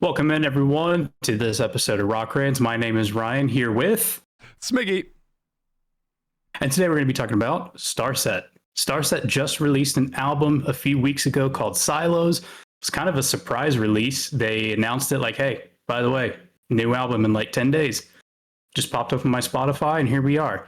Welcome in, everyone, to this episode of Rock Rants. My name is Ryan, here with, Smiggy. and today we're going to be talking about Starset. Starset just released an album a few weeks ago called Silos. It's kind of a surprise release. They announced it like, hey, by the way, new album in like 10 days. Just popped up on my Spotify, and here we are.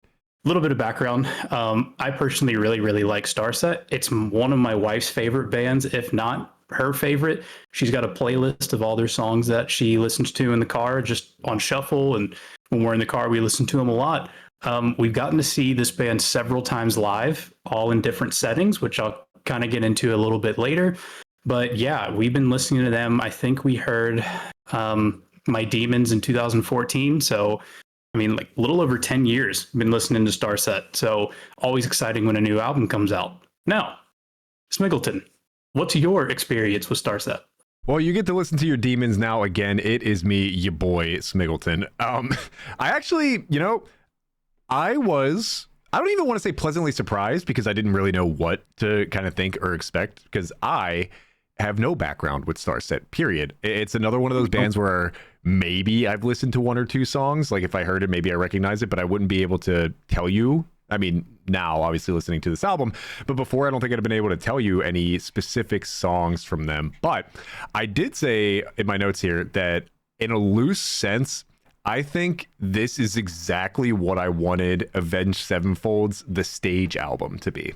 A little bit of background. I personally really like Starset. It's one of my wife's favorite bands, if not her favorite. She's got a playlist of all their songs that she listens to in the car, just on shuffle. And when we're in the car, we listen to them a lot. We've gotten to see this band several times live, all in different settings, which I'll kind of get into a little bit later. But yeah, we've been listening to them. I think we heard My Demons in 2014. So I mean, like a little over 10 years been listening to Starset. So always exciting when a new album comes out. Now, Smiggleton, what's your experience with Starset? Well, you get to listen to your demons now again. It is me, your boy, Smiggleton. I actually, I don't even want to say pleasantly surprised because I didn't really know what to kind of think or expect because I have no background with Starset, period. It's another one of those bands where maybe I've listened to one or two songs. Like if I heard it, maybe I recognize it, but I wouldn't be able to tell you. I mean, now obviously listening to this album, but before I don't think I'd have been able to tell you any specific songs from them. But I did say in my notes here that in a loose sense, I think this is exactly what I wanted Avenged Sevenfold's The Stage album to be.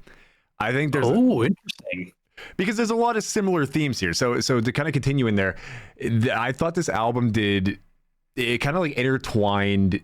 I think there's interesting. Because there's a lot of similar themes here. So to kind of continue in there, I thought this album it kind of like intertwined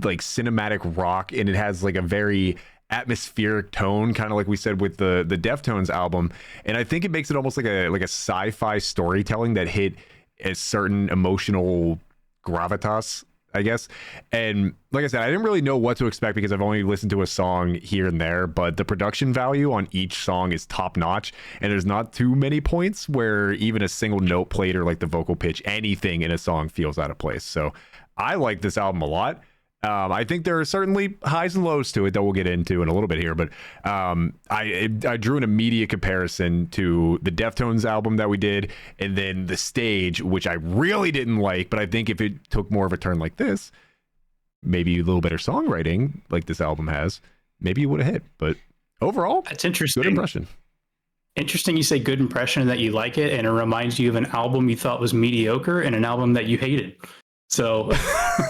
like cinematic rock, and it has like a very atmospheric tone, kind of like we said with the Deftones album. And I think it makes it almost like a sci-fi storytelling that hit a certain emotional gravitas, I guess. And like I said, I didn't really know what to expect because I've only listened to a song here and there, but the production value on each song is top notch. And there's not too many points where even a single note played or like the vocal pitch, anything in a song feels out of place. So I like this album a lot. I think there are certainly highs and lows to it that we'll get into in a little bit here, but I drew an immediate comparison to the Deftones album that we did, and then The Stage, which I really didn't like, but I think if it took more of a turn like this, maybe a little better songwriting like this album has, maybe it would have hit. But overall, That's interesting. Good impression. Interesting you say good impression, that you like it, and it reminds you of an album you thought was mediocre and an album that you hated. So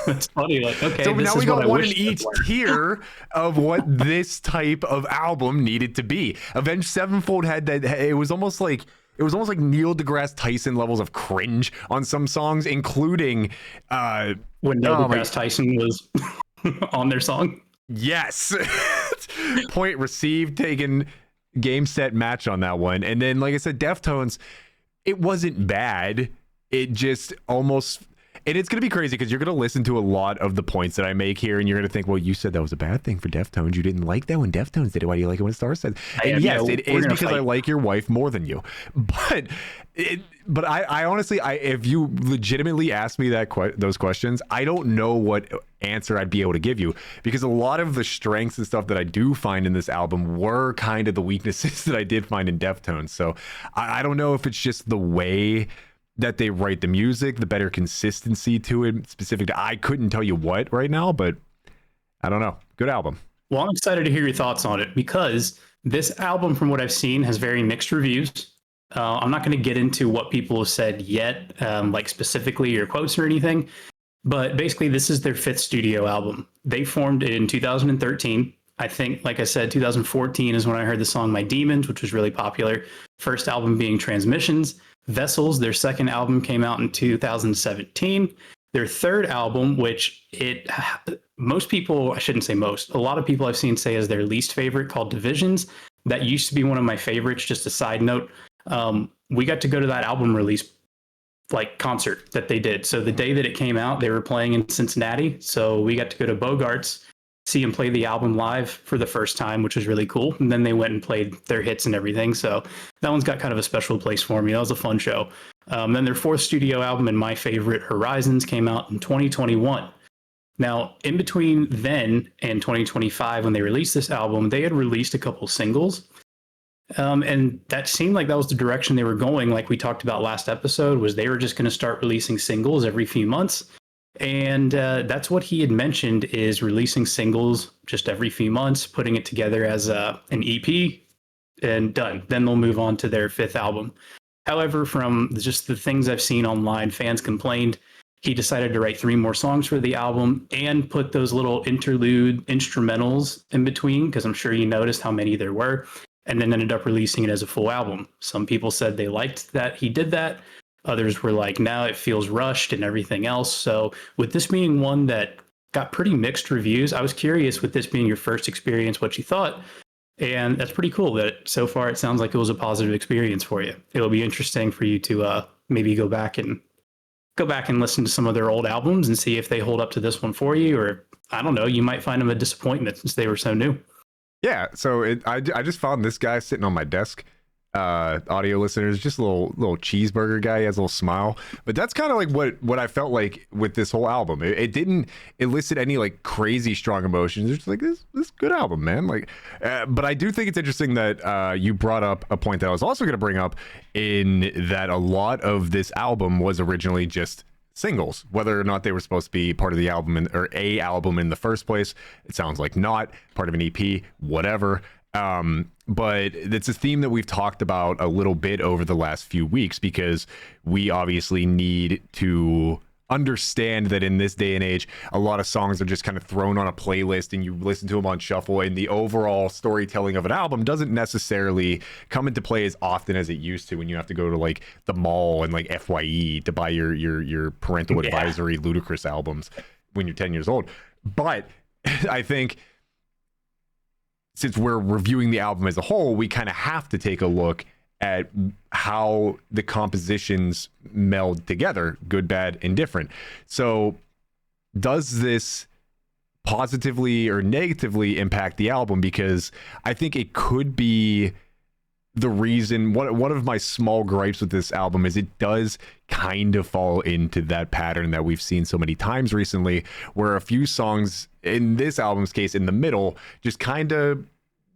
it's funny, like, okay. So now we got one in each each tier of what this type of album needed to be. Avenged Sevenfold had that. It was almost like Neil deGrasse Tyson levels of cringe on some songs, including when Neil deGrasse Tyson was on their song. Yes, point received, taken, game, set, match on that one. And then, like I said, Deftones, it wasn't bad. It just almost. And it's going to be crazy because you're going to listen to a lot of the points that I make here, and you're going to think, well, you said that was a bad thing for Deftones. You didn't like that when Deftones did it. Why do you like it when Starset? And yes, it is because I like your wife more than you. But I honestly, if you legitimately ask me those questions, I don't know what answer I'd be able to give you, because a lot of the strengths and stuff that I do find in this album were kind of the weaknesses that I did find in Deftones. So I don't know if it's just the way that they write the music, the better consistency to it, specific to, I couldn't tell you what right now, but I don't know. Good album. Well, I'm excited to hear your thoughts on it, because this album, from what I've seen, has very mixed reviews. I'm not going to get into what people have said yet, like specifically or quotes or anything, but basically this is their fifth studio album. They formed in 2013. I think, like I said, 2014 is when I heard the song My Demons, which was really popular. First album being Transmissions. Vessels, their second album, came out in 2017. Their third album, which most people, I shouldn't say most, a lot of people I've seen say is their least favorite, called Divisions. That used to be one of my favorites. Just a side note, we got to go to that album release concert that they did. So the day that it came out, they were playing in Cincinnati. So we got to go to Bogart's, see them play the album live for the first time, which was really cool. And then they went and played their hits and everything. So that one's got kind of a special place for me. That was a fun show. Then their fourth studio album, and my favorite, Horizons, came out in 2021. Now, in between then and 2025, when they released this album, they had released a couple singles. And that seemed like that was the direction they were going. Like we talked about last episode, was they were just going to start releasing singles every few months. And that's what he had mentioned, is releasing singles just every few months, putting it together as an EP, and done. Then they'll move on to their fifth album. However, from just the things I've seen online, fans complained he decided to write 3 more songs for the album and put those little interlude instrumentals in between, because I'm sure you noticed how many there were, and then ended up releasing it as a full album. Some people said they liked that he did that. Others were like, no, it feels rushed and everything else. So with this being one that got pretty mixed reviews, I was curious, with this being your first experience, what you thought. And that's pretty cool that so far it sounds like it was a positive experience for you. It'll be interesting for you to maybe go back and listen to some of their old albums and see if they hold up to this one for you, or I don't know, you might find them a disappointment since they were so new. Yeah, so I just found this guy sitting on my desk. Audio listeners, just a little cheeseburger guy. He has a little smile, but that's kind of like what I felt like with this whole album. It didn't elicit any like crazy strong emotions. It's just like this good album, man. Like, but I do think it's interesting that you brought up a point that I was also going to bring up, in that a lot of this album was originally just singles, whether or not they were supposed to be part of the album or a album in the first place. It sounds like not part of an EP, whatever. But it's a theme that we've talked about a little bit over the last few weeks, because we obviously need to understand that in this day and age, a lot of songs are just kind of thrown on a playlist and you listen to them on shuffle, and the overall storytelling of an album doesn't necessarily come into play as often as it used to when you have to go to like the mall and like FYE to buy your parental advisory ludicrous albums when you're 10 years old. But I think since we're reviewing the album as a whole, we kind of have to take a look at how the compositions meld together, good, bad, and different. So does this positively or negatively impact the album? Because I think it could be the reason. One of my small gripes with this album is it does kind of fall into that pattern that we've seen so many times recently, where a few songs, in this album's case, in the middle, just kind of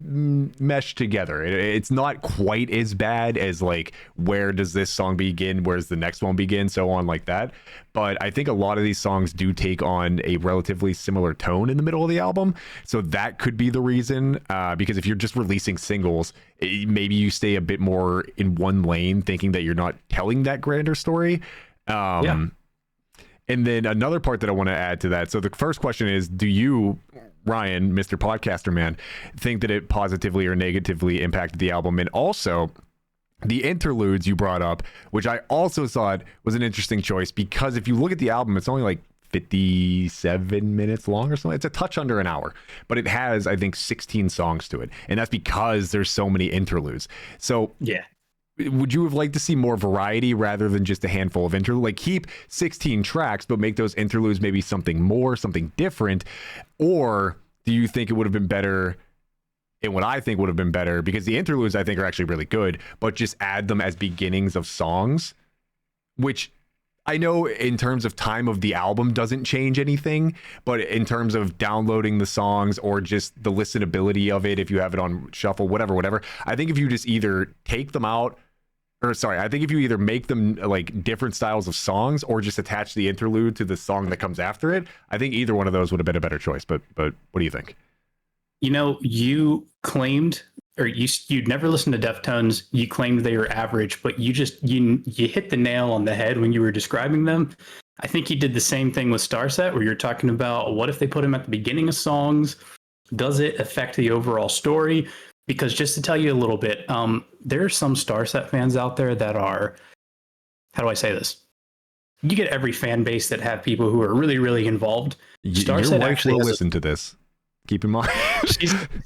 mesh together. It's not quite as bad as like, where does this song begin, where's the next one begin, so on, like that. But I think a lot of these songs do take on a relatively similar tone in the middle of the album, so that could be the reason. Because if you're just releasing singles, maybe you stay a bit more in one lane, thinking that you're not telling that grander story. And then another part that I want to add to that, so the first question is, do you, Ryan, Mr. Podcaster Man, think that it positively or negatively impacted the album? And also the interludes you brought up, which I also thought was an interesting choice, because if you look at the album, it's only like 57 minutes long or something. It's a touch under an hour, but it has, I think, 16 songs to it, and that's because there's so many interludes. So yeah, would you have liked to see more variety rather than just a handful of interludes? Like, keep 16 tracks, but make those interludes maybe something more, something different? Or do you think it would have been better? And what I think would have been better, because the interludes I think are actually really good, but just add them as beginnings of songs, which I know in terms of time of the album doesn't change anything, but in terms of downloading the songs or just the listenability of it, if you have it on shuffle, whatever, I think if you just either take them out, I think if you either make them like different styles of songs or just attach the interlude to the song that comes after it, I think either one of those would have been a better choice. But what do you think? You know, you claimed, or you'd never listened to Deftones. You claimed they were average, but you hit the nail on the head when you were describing them. I think you did the same thing with Starset, where you're talking about, what if they put them at the beginning of songs? Does it affect the overall story? Because just to tell you a little bit, there are some Starset fans out there that are, how do I say this? You get every fan base that have people who are really, really involved. Starset your wife will listen to this. Keep in mind.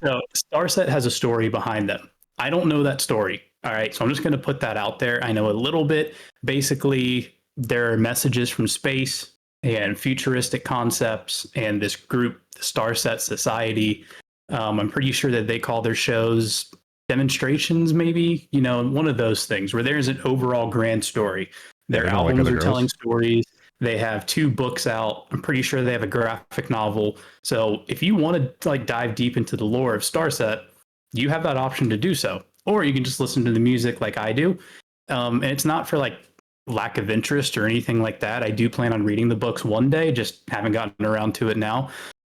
So Starset has a story behind them. I don't know that story. All right. So I'm just going to put that out there. I know a little bit. Basically, there are messages from space and futuristic concepts and this group, the Starset Society. I'm pretty sure that they call their shows demonstrations, maybe, one of those things where there's an overall grand story. Their albums are telling stories. They have 2 books out. I'm pretty sure they have a graphic novel. So if you want to like dive deep into the lore of Starset, you have that option to do so. or you can just listen to the music like I do. And it's not for like lack of interest or anything like that. I do plan on reading the books one day, just haven't gotten around to it now.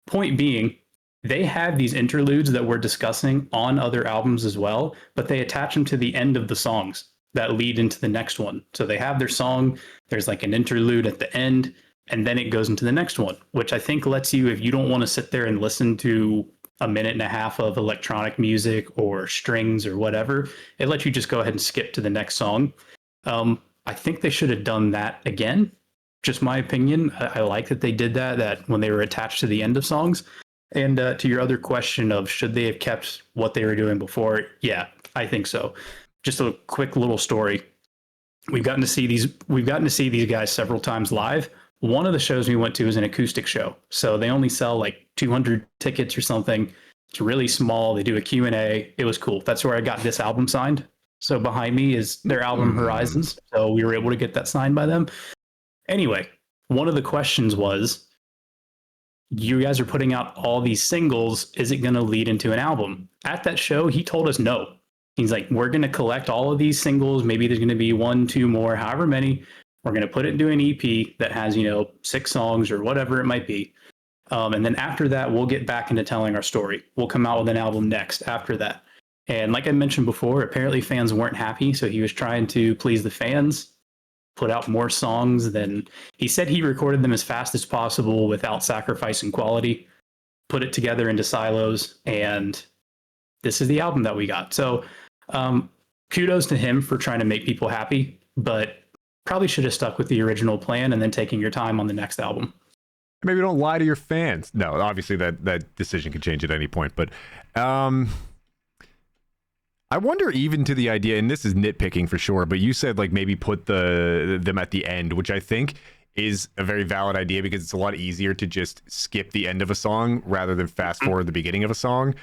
Point being, they have these interludes that we're discussing on other albums as well, but they attach them to the end of the songs that lead into the next one. So they have their song, there's like an interlude at the end, and then it goes into the next one, which I think lets you, if you don't want to sit there and listen to a minute and a half of electronic music or strings or whatever, it lets you just go ahead and skip to the next song. I think they should have done that again. Just my opinion. I like that they did that when they were attached to the end of songs. And to your other question of should they have kept what they were doing before? Yeah, I think so. Just a quick little story. We've gotten to see these guys several times live. One of the shows we went to was an acoustic show. So they only sell like 200 tickets or something. It's really small. They do a Q&A. It was cool. That's where I got this album signed. So behind me is their album Horizons. So we were able to get that signed by them. Anyway, one of the questions was, you guys are putting out all these singles. Is it going to lead into an album? At that show, he told us no. He's like, we're going to collect all of these singles. Maybe there's going to be 1, 2 more, however many. We're going to put it into an EP that has, 6 songs or whatever it might be. And then after that, we'll get back into telling our story. We'll come out with an album next after that. And like I mentioned before, apparently fans weren't happy. So he was trying to please the fans, put out more songs than he said. He recorded them as fast as possible without sacrificing quality, put it together into silos, and this is the album that we got. So kudos to him for trying to make people happy, but probably should have stuck with the original plan and then taking your time on the next album. Maybe don't lie to your fans. No, obviously that decision can change at any point, but I wonder, even to the idea, and this is nitpicking for sure, but you said like maybe put them at the end, which I think is a very valid idea because it's a lot easier to just skip the end of a song rather than fast forward the beginning of a song.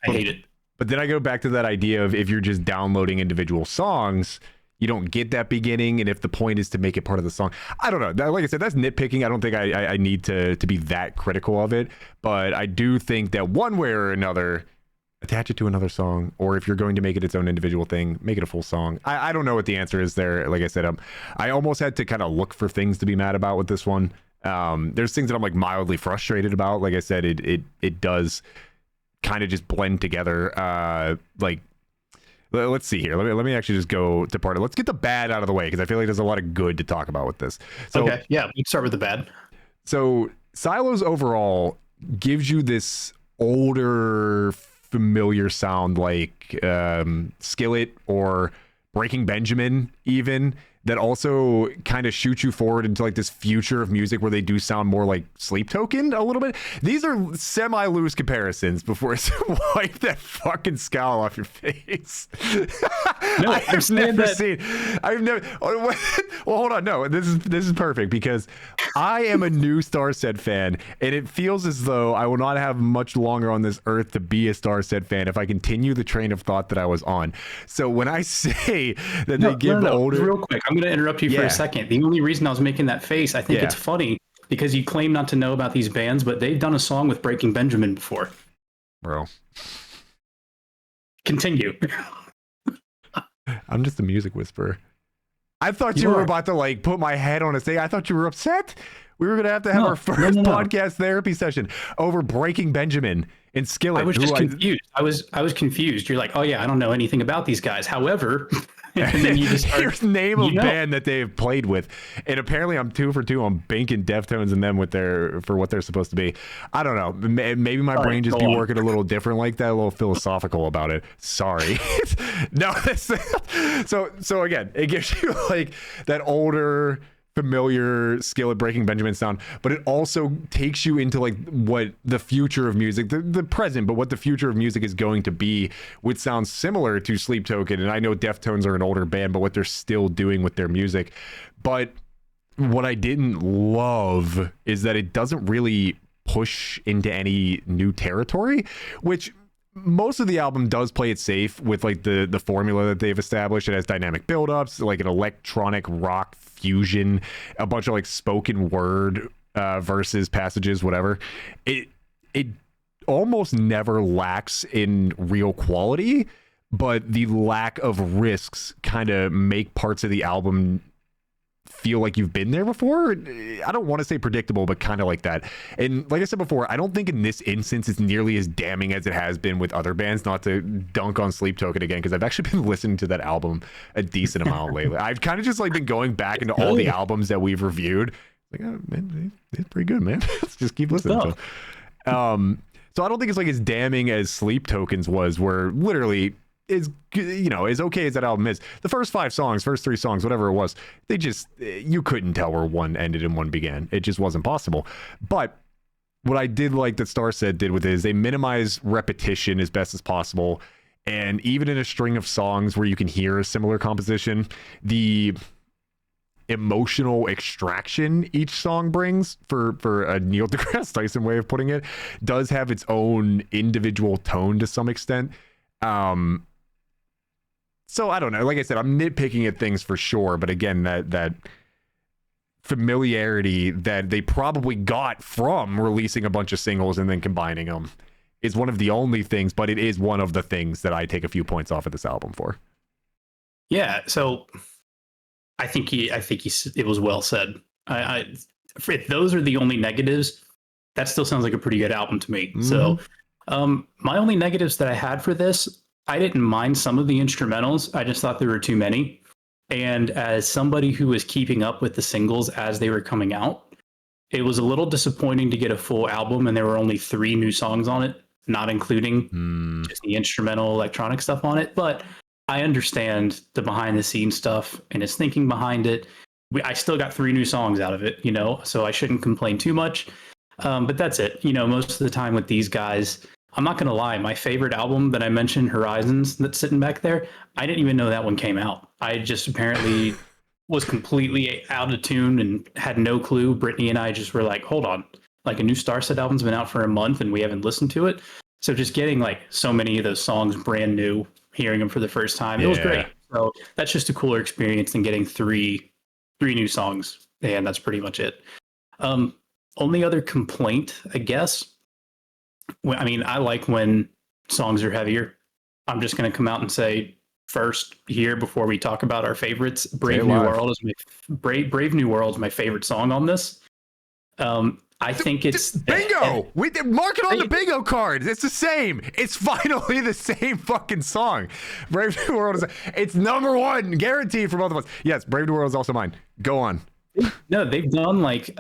I hate it. But then I go back to that idea of if you're just downloading individual songs, you don't get that beginning, and if the point is to make it part of the song, I don't know. Like I said, that's nitpicking. I don't think I need to be that critical of it, but I do think that one way or another, attach it to another song, or if you're going to make it its own individual thing, make it a full song. I don't know what the answer is there. Like I said, I almost had to kind of look for things to be mad about with this one. There's things that I'm like mildly frustrated about. Like I said, it does kind of just blend together. Like, let's see here. Let me actually just go to part of. Let's get the bad out of the way because I feel like there's a lot of good to talk about with this. So, okay, yeah, we can start with the bad. So Silos overall gives you this older, familiar sound like Skillet or Breaking Benjamin even, that also kind of shoots you forward into like this future of music where they do sound more like Sleep Token a little bit. These are semi-loose comparisons before it's wipe that fucking scowl off your face. No, I've never seen. Well, hold on. No, this is perfect because I am a new Starset fan, and it feels as though I will not have much longer on this earth to be a Starset fan if I continue the train of thought that I was on. So when I say that they give older, real quick, I'm going to interrupt you for a second. The only reason I was making that face, I think it's funny because you claim not to know about these bands, but they've done a song with Breaking Benjamin before. Bro, continue. I'm just a music whisperer. I thought you were about to like put my head on a stage. I thought you were upset. We were going to have our first podcast therapy session over Breaking Benjamin and Skillet. I was just confused. I was confused. You're like, oh yeah, I don't know anything about these guys. However, and then you just here's name of band that they've played with, and apparently I'm 2 for 2 on banking Deftones and them for what they're supposed to be. I don't know. Maybe my brain just be working a little different like that, a little philosophical about it. Sorry. No. So again, it gives you like that older, familiar Skillet Breaking Benjamin sound, but it also takes you into like what the future of music, the present, but what the future of music is going to be, which sounds similar to Sleep Token. And I know Deftones are an older band, but what they're still doing with their music. But what I didn't love is that it doesn't really push into any new territory, which most of the album does play it safe with like the formula that they've established. It has dynamic build-ups, like an electronic rock fusion, a bunch of like spoken word verses, passages, whatever. It almost never lacks in real quality, but the lack of risks kind of make parts of the album feel like you've been there before. I don't want to say predictable, but kind of like that. And like I said before, I don't think in this instance it's nearly as damning as it has been with other bands. Not to dunk on Sleep Token again, because I've actually been listening to that album a decent amount lately. I've kind of just like been going back into all the albums that we've reviewed. Like, oh, man, it's pretty good, man. Let's just keep listening to it. So I don't think it's like as damning as Sleep Tokens was, where literally is, you know, as okay as that album is, the first 3 songs, whatever it was, they just, you couldn't tell where one ended and one began. It just wasn't possible. But what I did like that Starset did with it is they minimize repetition as best as possible. And even in a string of songs where you can hear a similar composition, the emotional extraction each song brings, for a Neil deGrasse Tyson way of putting it, does have its own individual tone to some extent. So I don't know. Like I said, I'm nitpicking at things for sure, but again, that familiarity that they probably got from releasing a bunch of singles and then combining them is one of the only things, but it is one of the things that I take a few points off of this album for. Yeah, so I think it was well said. If those are the only negatives, that still sounds like a pretty good album to me. So my only negatives that I had for this, I didn't mind some of the instrumentals. I just thought there were too many. And as somebody who was keeping up with the singles as they were coming out, it was a little disappointing to get a full album and there were only 3 new songs on it, not including just the instrumental electronic stuff on it. But I understand the behind the scenes stuff and his thinking behind it. I still got 3 new songs out of it, you know, so I shouldn't complain too much. But that's it. You know, most of the time with these guys, I'm not going to lie, my favorite album that I mentioned, Horizons, that's sitting back there, I didn't even know that one came out. I just apparently was completely out of tune and had no clue. Brittany and I just were like, hold on, like a new Starset album's been out for a month and we haven't listened to it. So just getting like so many of those songs brand new, hearing them for the first time, it was great. So that's just a cooler experience than getting three new songs. And that's pretty much it. Only other complaint, I guess, I mean, I like when songs are heavier. I'm just going to come out and say first here before we talk about our favorites. Brave New World is Brave New World is my favorite song on this. I think it's bingo. We mark it on the bingo card. It's the same. It's finally the same fucking song. Brave New World is it's number 1, guaranteed for both of us. Yes, Brave New World is also mine. Go on. No, they've done like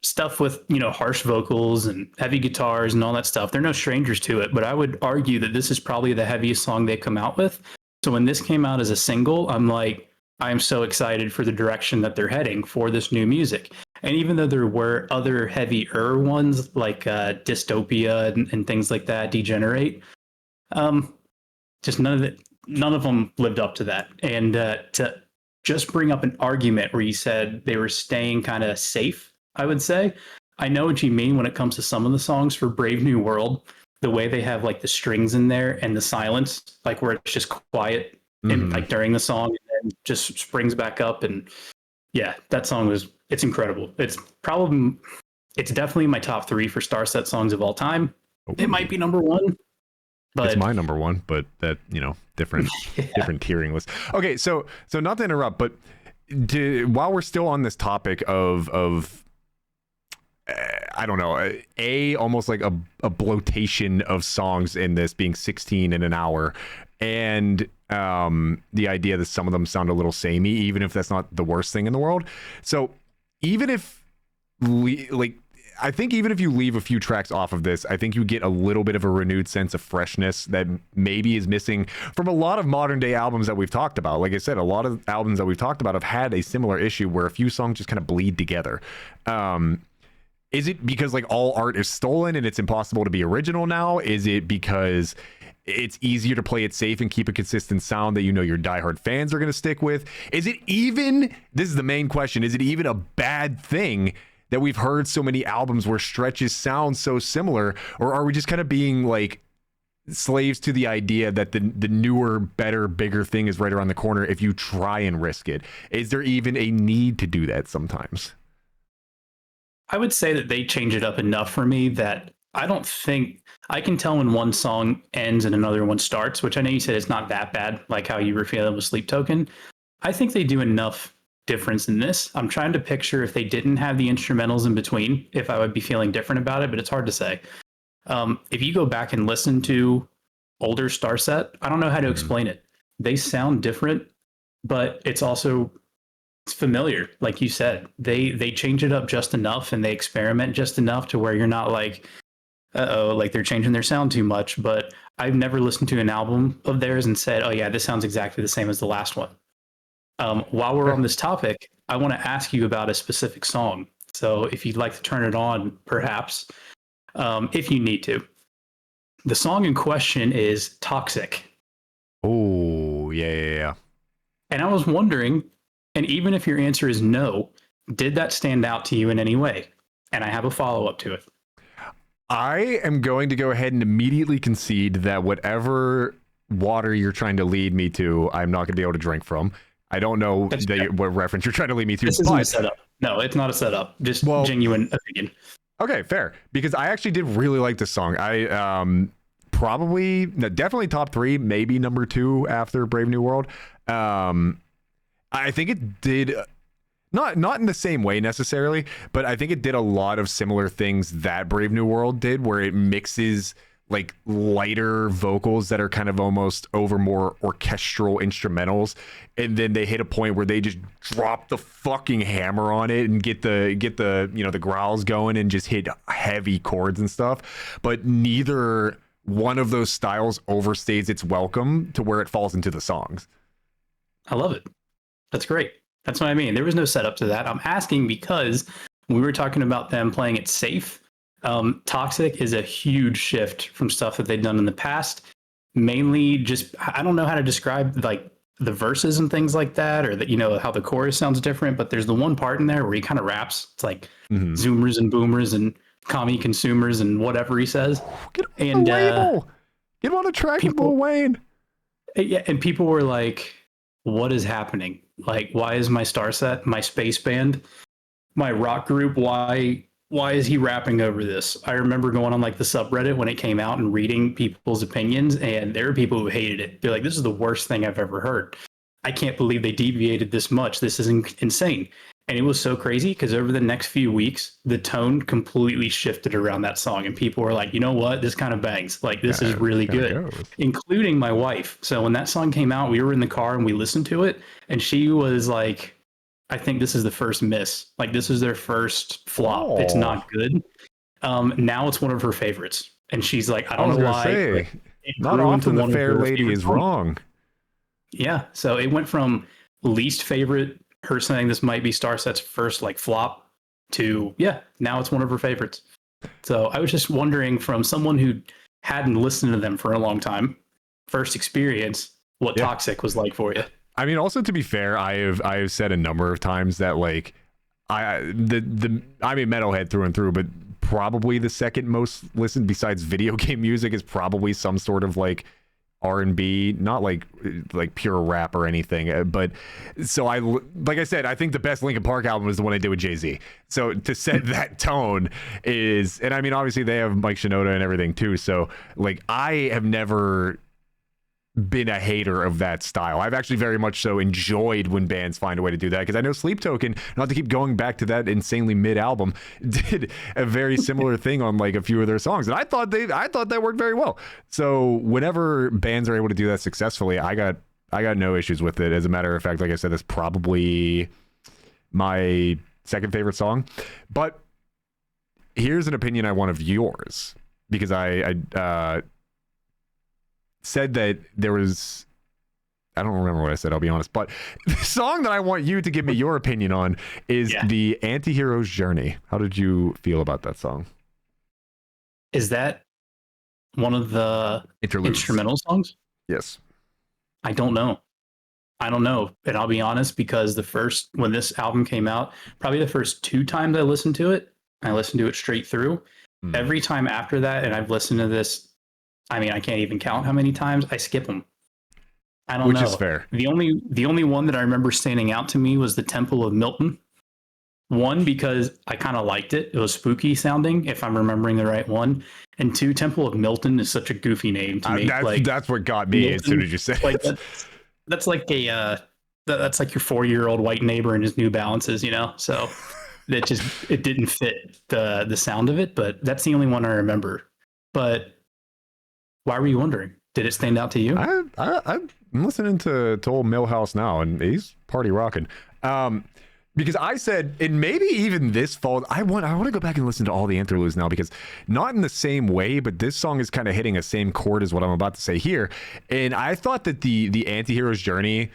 stuff with, you know, harsh vocals and heavy guitars and all that stuff. They're no strangers to it, but I would argue that this is probably the heaviest song they've come out with. So when this came out as a single, I'm like, I am so excited for the direction that they're heading for this new music. And even though there were other heavier ones like Dystopia and things like that, Degenerate, just none of them lived up to that. And to just bring up an argument where you said they were staying kind of safe, I would say. I know what you mean when it comes to some of the songs for Brave New World, the way they have like the strings in there and the silence, like where it's just quiet and like during the song and then just springs back up. And yeah, that song it's incredible. It's definitely my top 3 for Starset songs of all time. It might be number 1. But it's my number 1, but that, you know, different tiering list. Okay, so not to interrupt, but while we're still on this topic of I don't know, almost like a bloatation of songs in this being 16 in an hour, and the idea that some of them sound a little samey, even if that's not the worst thing in the world. So even if I think even if you leave a few tracks off of this, I think you get a little bit of a renewed sense of freshness that maybe is missing from a lot of modern day albums that we've talked about. Like I said, a lot of albums that we've talked about have had a similar issue where a few songs just kind of bleed together. Is it because like all art is stolen and it's impossible to be original now? Is it because it's easier to play it safe and keep a consistent sound that you know your diehard fans are going to stick with? Is it even, this is the main question, is it even a bad thing that we've heard so many albums where stretches sound so similar? Or are we just kind of being like slaves to the idea that the newer, better, bigger thing is right around the corner if you try and risk it? Is there even a need to do that sometimes? I would say that they change it up enough for me that I don't think I can tell when one song ends and another one starts, which I know you said it's not that bad, like how you were feeling with Sleep Token. I think they do enough difference in this. I'm trying to picture if they didn't have the instrumentals in between, if I would be feeling different about it, but it's hard to say. If you go back and listen to older Starset, I don't know how to Mhm. explain it. They sound different, but it's familiar. Like you said, they change it up just enough and they experiment just enough to where you're not like, uh-oh, like they're changing their sound too much. But I've never listened to an album of theirs and said, oh yeah, this sounds exactly the same as the last one. While we're Fair. on this topic, I want to ask you about a specific song. So if you'd like to turn it on, perhaps, if you need to. The song in question is Toxic. Oh, yeah, yeah, yeah. And I was wondering, and even if your answer is no, did that stand out to you in any way? And I have a follow up to it. I am going to go ahead and immediately concede that whatever water you're trying to lead me to, I'm not going to be able to drink from. I don't know That's fair. what reference you're trying to lead me to, This isn't a but setup. No, it's not a setup. Just well, genuine opinion. okay, fair. Because I actually did really like this song. I probably definitely top 3, maybe number 2 after Brave New World. I think it did not in the same way necessarily, but I think it did a lot of similar things that Brave New World did, where it mixes like lighter vocals that are kind of almost over more orchestral instrumentals, and then they hit a point where they just drop the fucking hammer on it and get the the growls going and just hit heavy chords and stuff. But neither one of those styles overstays its welcome to where it falls into the songs. I love it. That's great. That's what I mean. There was no setup to that. I'm asking because we were talking about them playing it safe. Toxic is a huge shift from stuff that they've done in the past. Mainly just, I don't know how to describe like the verses and things like that, or that, how the chorus sounds different, but there's the one part in there where he kind of raps. It's like zoomers and boomers and commie consumers and whatever he says. Get on And the label. Get on a track with Lil Wayne. yeah, and people were like, what is happening? Like, why is my Starset, my space band, my rock group, why is he rapping over this? I remember going on like the subreddit when it came out and reading people's opinions, and there were people who hated it. They're like, this is the worst thing I've ever heard. I can't believe they deviated this much. This is insane. And it was so crazy because over the next few weeks, the tone completely shifted around that song. And people were like, you know what? This kind of bangs. Like, this is really good, including my wife. So when that song came out, we were in the car and we listened to it. And she was like, I think this is the first miss. Like, this is their first flop. Oh. It's not good. Now it's one of her favorites. And she's like, I don't know why. Say, not often the fair lady is wrong. Yeah. So it went from least favorite, her saying this might be Starset's first like flop, to now it's one of her favorites. So I was just wondering, from someone who hadn't listened to them for a long time, first experience, what Toxic was like for you. I mean, also to be fair, I have said a number of times that like I'm a metalhead through and through, but probably the second most listened besides video game music is probably some sort of like R&B, not like pure rap or anything, but so like I said, I think the best Linkin Park album was the one I did with Jay-Z. So to set that tone is, and I mean obviously they have Mike Shinoda and everything too, so like I have never been a hater of that style. I've actually very much so enjoyed when bands find a way to do that, because I know Sleep Token, not to keep going back to that insanely mid album, did a very similar thing on like a few of their songs, and I thought that worked very well. So whenever bands are able to do that successfully, I got no issues with it. As a matter of fact, like I said, that's probably my second favorite song. But here's an opinion I want of yours, because I said that there was, I don't remember what I said, I'll be honest, but the song that I want you to give me your opinion on is The Antihero's Journey. How did you feel about that song? Is that one of the instrumental songs? Yes. I don't know. And I'll be honest, because when this album came out, probably the first 2 times I listened to it straight through. Every time after that, and I've listened to this, I mean, I can't even count how many times I skip them. I don't know. Which is fair. The only one that I remember standing out to me was the Temple of Milton. One, because I kind of liked it. It was spooky sounding, if I'm remembering the right one. And two, Temple of Milton is such a goofy name to me. That's what got me as soon Milton, as you said like it. that's like a that's like your 4-year-old white neighbor in his New Balances, you know. So it didn't fit the sound of it. But that's the only one I remember. But why were you wondering? Did it stand out to you? I'm listening to old Millhouse now, and he's party rocking. Because I said, and maybe even this fall, I want to go back and listen to all the interludes now, because not in the same way, but this song is kind of hitting a same chord as what I'm about to say here. And I thought that the Antihero's Journey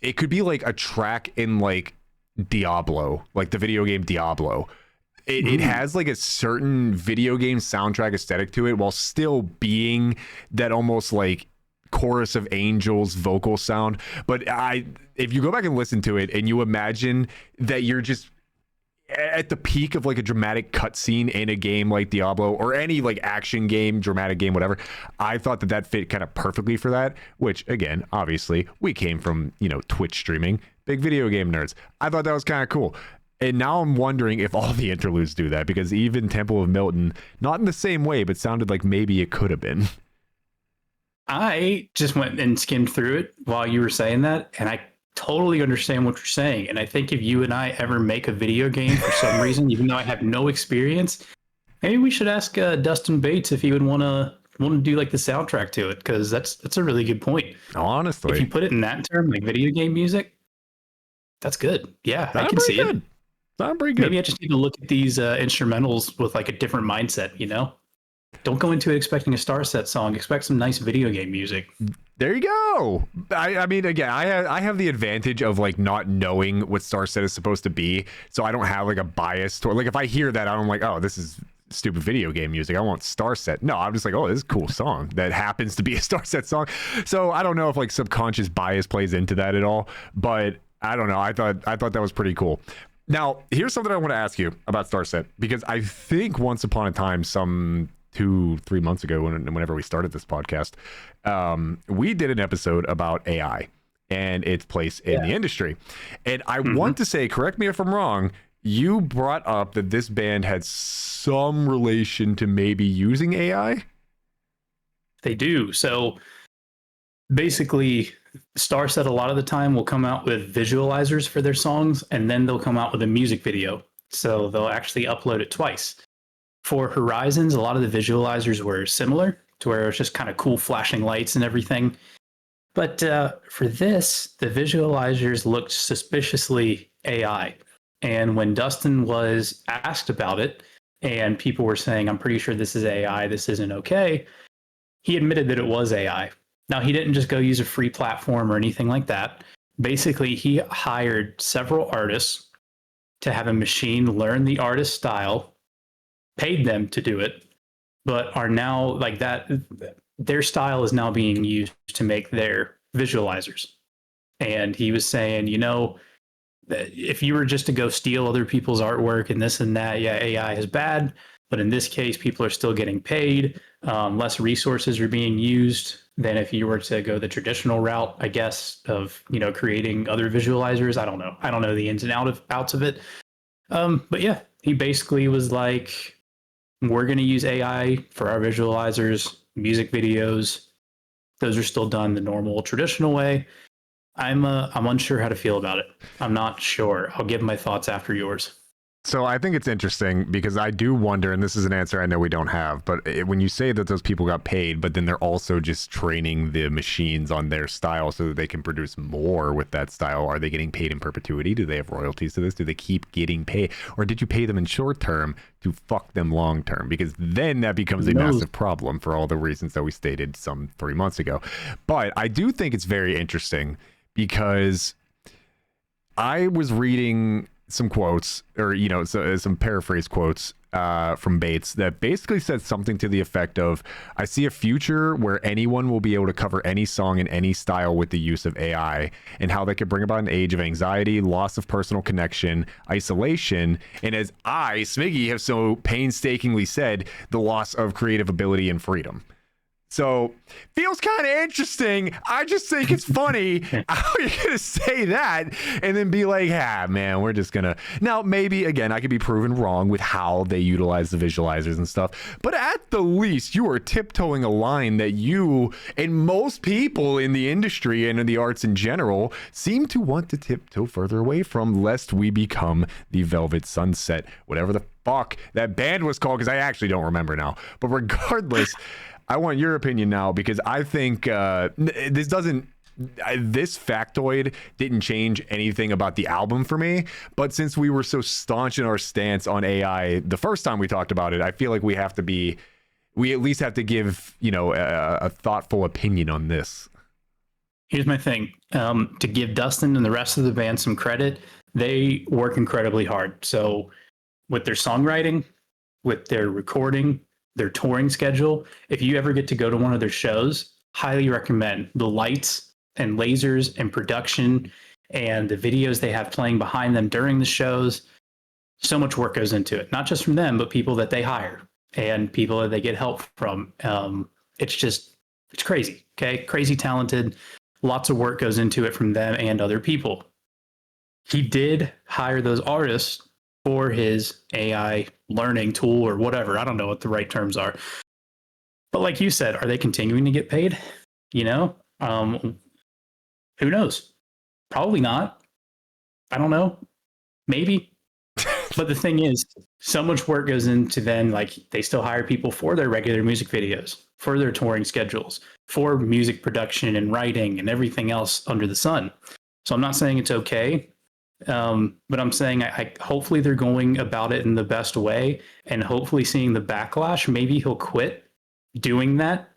it could be like a track in like Diablo, like the video game Diablo. It has like a certain video game soundtrack aesthetic to it, while still being that almost like chorus of angels vocal sound. But if you go back and listen to it and you imagine that you're just at the peak of like a dramatic cutscene in a game like Diablo or any like action game, dramatic game, whatever, I thought that fit kind of perfectly for that. Which again, obviously, we came from Twitch streaming, big video game nerds. I thought that was kind of cool. And now I'm wondering if all the interludes do that, because even Temple of Milton, not in the same way, but sounded like maybe it could have been. I just went and skimmed through it while you were saying that, and I totally understand what you're saying. And I think if you and I ever make a video game for some reason, even though I have no experience, maybe we should ask Dustin Bates if he would want to do like the soundtrack to it, because that's a really good point. Honestly, if you put it in that term, like video game music, that's good. Yeah, I can see it. Sound pretty good. Maybe I just need to look at these instrumentals with like a different mindset, you know? Don't go into it expecting a Starset song. Expect some nice video game music. There you go. I mean, again, I have the advantage of like not knowing what Starset is supposed to be, so I don't have like a bias toward. Like if I hear that, I'm like, oh, this is stupid video game music. I want Starset. No, I'm just like, oh, this is a cool song that happens to be a Starset song. So I don't know if like subconscious bias plays into that at all, but I don't know. I thought that was pretty cool. Now, here's something I want to ask you about Starset, because I think once upon a time, some 2-3 months ago, whenever we started this podcast, we did an episode about AI and its place in the industry. And I want to say, correct me if I'm wrong, you brought up that this band had some relation to maybe using AI? They do. So basically, Starset a lot of the time will come out with visualizers for their songs, and then they'll come out with a music video. So they'll actually upload it twice. For Horizons, a lot of the visualizers were similar, to where it's just kind of cool flashing lights and everything. But for this, the visualizers looked suspiciously AI. And when Dustin was asked about it, and people were saying, I'm pretty sure this is AI, this isn't okay, he admitted that it was AI. Now, he didn't just go use a free platform or anything like that. Basically, he hired several artists to have a machine learn the artist's style, paid them to do it, but are now like that. Their style is now being used to make their visualizers. And he was saying, if you were just to go steal other people's artwork and this and that, yeah, AI is bad. But in this case, people are still getting paid. Less resources are being used than if you were to go the traditional route, I guess, of creating other visualizers. I don't know. I don't know the ins and outs of it. But yeah, he basically was like, we're going to use AI for our visualizers, music videos. Those are still done the normal, traditional way. I'm unsure how to feel about it. I'm not sure. I'll give my thoughts after yours. So I think it's interesting, because I do wonder, and this is an answer I know we don't have, but when you say that those people got paid, but then they're also just training the machines on their style so that they can produce more with that style, are they getting paid in perpetuity? Do they have royalties to this? Do they keep getting paid? Or did you pay them in short term to fuck them long term? Because then that becomes a massive problem for all the reasons that we stated some 3 months ago. But I do think it's very interesting, because I was reading some quotes, or some paraphrase quotes from Bates that basically said something to the effect of, I see a future where anyone will be able to cover any song in any style with the use of AI, and how that could bring about an age of anxiety, loss of personal connection, isolation, and as Smiggy, have so painstakingly said, the loss of creative ability and freedom. So feels kind of interesting. I just think it's funny how you're gonna say that and then be like, man, we're just gonna. Now maybe again I could be proven wrong with how they utilize the visualizers and stuff, but at the least you are tiptoeing a line that you and most people in the industry and in the arts in general seem to want to tiptoe further away from, lest we become the Velvet Sunset, whatever the fuck that band was called, because I actually don't remember now. But regardless. I want your opinion now, because I think this factoid didn't change anything about the album for me. But since we were so staunch in our stance on AI the first time we talked about it, I feel like we at least have to give, a thoughtful opinion on this. Here's my thing. To give Dustin and the rest of the band some credit, they work incredibly hard. So with their songwriting, with their recording, their touring schedule, if you ever get to go to one of their shows, highly recommend. The lights and lasers and production and the videos they have playing behind them during the shows, so much work goes into it. Not just from them, but people that they hire and people that they get help from. It's crazy. Okay, crazy talented. Lots of work goes into it from them and other people. He did hire those artists for his AI learning tool or whatever. I don't know what the right terms are. But like you said, are they continuing to get paid? Who knows? Probably not. I don't know. Maybe. But the thing is, so much work goes into then, like, they still hire people for their regular music videos, for their touring schedules, for music production and writing and everything else under the sun. So I'm not saying it's okay. But I'm saying I hopefully they're going about it in the best way, and hopefully seeing the backlash, maybe he'll quit doing that.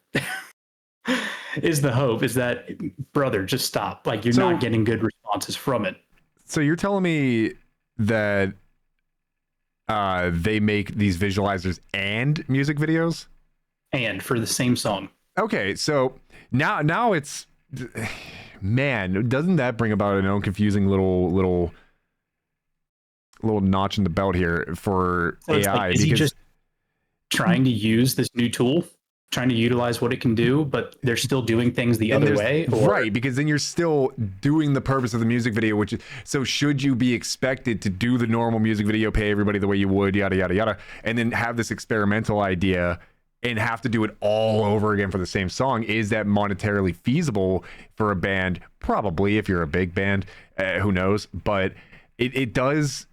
Is the hope, is that, brother, just stop. Like, you're not getting good responses from it. So you're telling me that they make these visualizers and music videos? And for the same song. Okay, so now it's... Man, doesn't that bring about an own confusing little notch in the belt here for AI? Like, is he just trying to use this new tool, trying to utilize what it can do, but they're still doing things the other way? Right, because then you're still doing the purpose of the music video, which is, so should you be expected to do the normal music video, pay everybody the way you would, yada, yada, yada, and then have this experimental idea and have to do it all over again for the same song? Is that monetarily feasible for a band? Probably, if you're a big band, who knows? But it does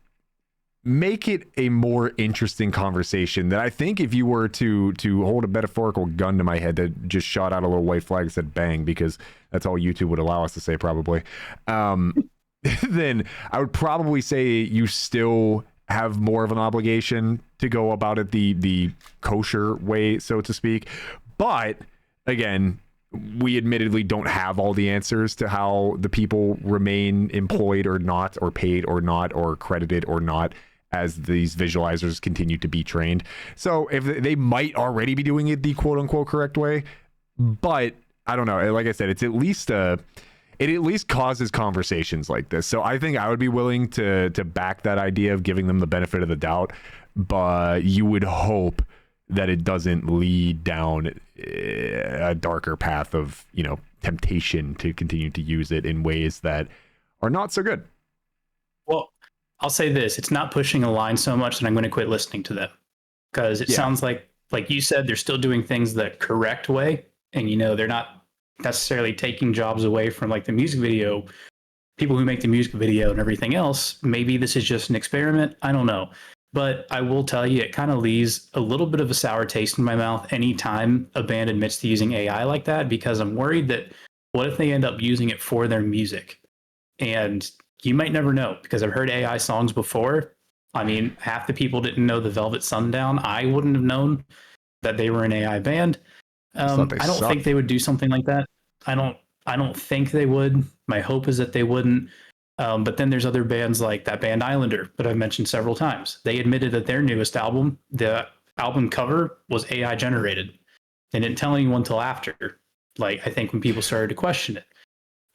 make it a more interesting conversation that I think if you were to hold a metaphorical gun to my head that just shot out a little white flag that said bang, because that's all YouTube would allow us to say probably, then I would probably say you still have more of an obligation to go about it the kosher way, so to speak. But again, we admittedly don't have all the answers to how the people remain employed or not, or paid or not, or credited or not, as these visualizers continue to be trained. So if they might already be doing it the quote unquote correct way, but I don't know. Like I said, it's it at least causes conversations like this. So I think I would be willing to back that idea of giving them the benefit of the doubt, but you would hope that it doesn't lead down a darker path of, temptation to continue to use it in ways that are not so good. Well, I'll say this, it's not pushing a line so much that I'm going to quit listening to them, because it sounds like you said, they're still doing things the correct way, and they're not necessarily taking jobs away from like the music video people who make the music video and everything else. Maybe this is just an experiment, I don't know, but I will tell you, it kind of leaves a little bit of a sour taste in my mouth anytime a band admits to using AI like that, because I'm worried that what if they end up using it for their music? And you might never know, because I've heard AI songs before. I mean, half the people didn't know the Velvet Sundown. I wouldn't have known that they were an AI band. I don't think they would do something like that. I don't think they would. My hope is that they wouldn't. But then there's other bands like that band Islander that I've mentioned several times. They admitted that their newest album, the album cover, was AI generated. They didn't tell anyone until after. Like, I think when people started to question it.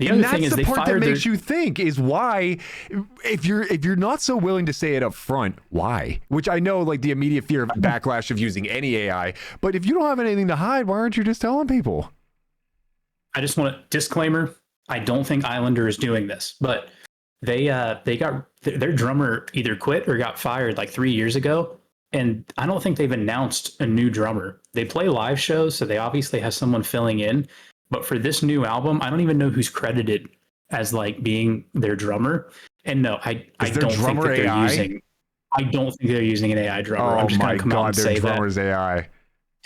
The And other thing that's is the they part that fired makes their, you think is why, if you're not so willing to say it up front, why? Which I know, like the immediate fear of backlash of using any AI, but if you don't have anything to hide, why aren't you just telling people? I just want a disclaimer. I don't think Islander is doing this, but they got their drummer either quit or got fired like 3 years ago, and I don't think they've announced a new drummer. They play live shows, so they obviously have someone filling in. But for this new album, I don't even know who's credited as like being their drummer. And no, I Is their don't think drummer that they're AI? using. I don't think they're using an AI drummer. I'm Oh just going my to come out God, and their say that drummer's AI.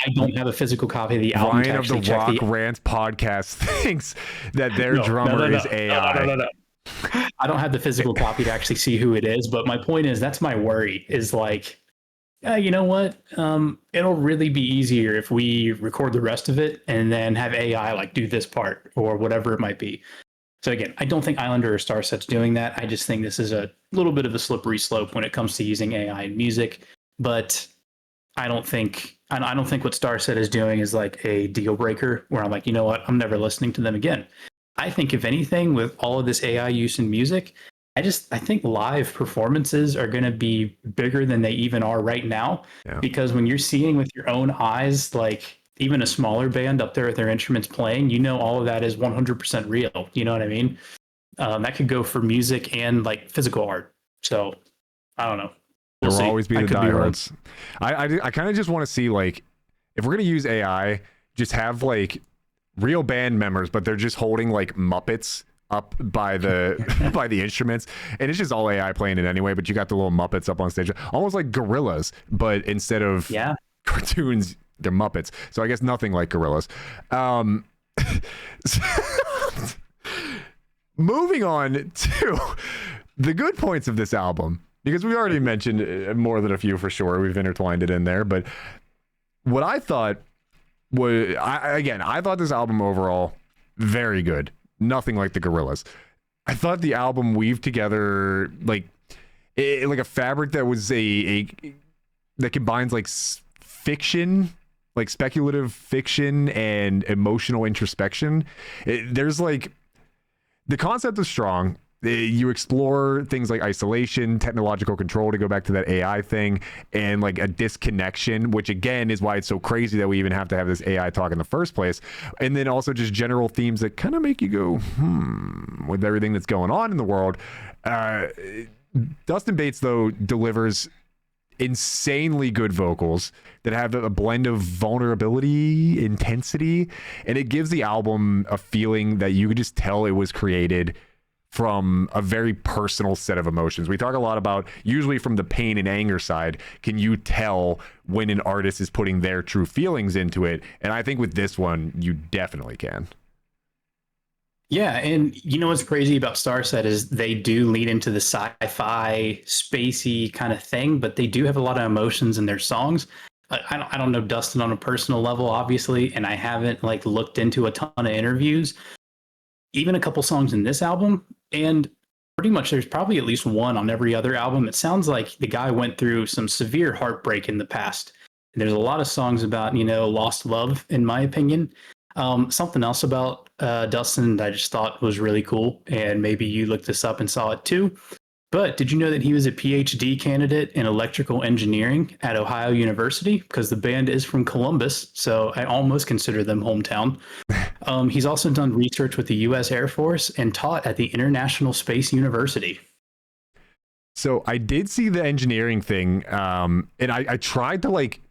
I don't have a physical copy of the album to Ryan of the actually check Rock the. Rants podcast thinks that their No, no, drummer no, no, is no, AI. no, no, no. I don't have the physical copy to actually see who it is, but my point is that's my worry is like, you know what? It'll really be easier if we record the rest of it and then have AI like do this part or whatever it might be. So again, I don't think Islander or Starset's doing that. I just think this is a little bit of a slippery slope when it comes to using AI in music. But I don't think what Starset is doing is like a deal breaker where I'm like, you know what, I'm never listening to them again. I think if anything, with all of this AI use in music, I think live performances are going to be bigger than they even are right now. Yeah. Because when you're seeing with your own eyes, like even a smaller band up there with their instruments playing, you know all of that is 100% real. You know what I mean? That could go for music and like physical art. So I don't know. There We'll will see. always be I the could be wrong. diehards. I kind of just want to see, like, if we're gonna use AI, just have like real band members, but they're just holding like Muppets up by the by the instruments, and it's just all AI playing it anyway. But you got the little Muppets up on stage, almost like gorillas, but instead of Yeah. cartoons, they're Muppets. So I guess nothing like gorillas. Moving on to the good points of this album, because we already mentioned more than a few for sure. We've intertwined it in there, but what I thought was, I thought this album overall very good. Nothing like the Gorillaz. I thought the album weaved together like like a fabric that was a that combines like fiction, like speculative fiction and emotional introspection. There's like, the concept is strong. You explore things like isolation, technological control, to go back to that AI thing, and like a disconnection, which again is why it's so crazy that we even have to have this AI talk in the first place. And then also just general themes that kind of make you go, with everything that's going on in the world. Dustin Bates, though, delivers insanely good vocals that have a blend of vulnerability, intensity, and it gives the album a feeling that you could just tell it was created from a very personal set of emotions. We talk a lot about, usually from the pain and anger side, can you tell when an artist is putting their true feelings into it? And I think with this one, you definitely can. Yeah, and you know what's crazy about Starset is they do lead into the sci-fi, spacey kind of thing, but they do have a lot of emotions in their songs. I don't know Dustin on a personal level, obviously, and I haven't like looked into a ton of interviews. Even a couple songs in this album, and pretty much there's probably at least one on every other album. It sounds like the guy went through some severe heartbreak in the past. And there's a lot of songs about, lost love, in my opinion. Something else about Dustin that I just thought was really cool, and maybe you looked this up and saw it too. But did you know that he was a PhD candidate in electrical engineering at Ohio University? Because the band is from Columbus, so I almost consider them hometown. He's also done research with the U.S. Air Force and taught at the International Space University. So I did see the engineering thing, and I tried to like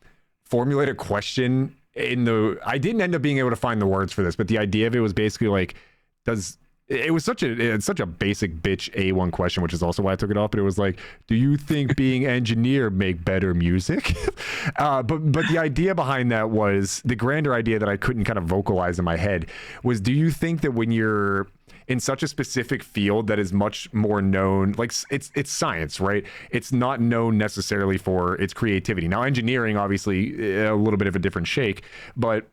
formulate a question I didn't end up being able to find the words for this, but the idea of it was basically like, it's such a basic bitch A1 question, which is also why I took it off. But it was like, do you think being engineer make better music? But the idea behind that was, the grander idea that I couldn't kind of vocalize in my head was, do you think that when you're in such a specific field that is much more known, like it's science, right? It's not known necessarily for its creativity. Now, engineering, obviously, a little bit of a different shake, but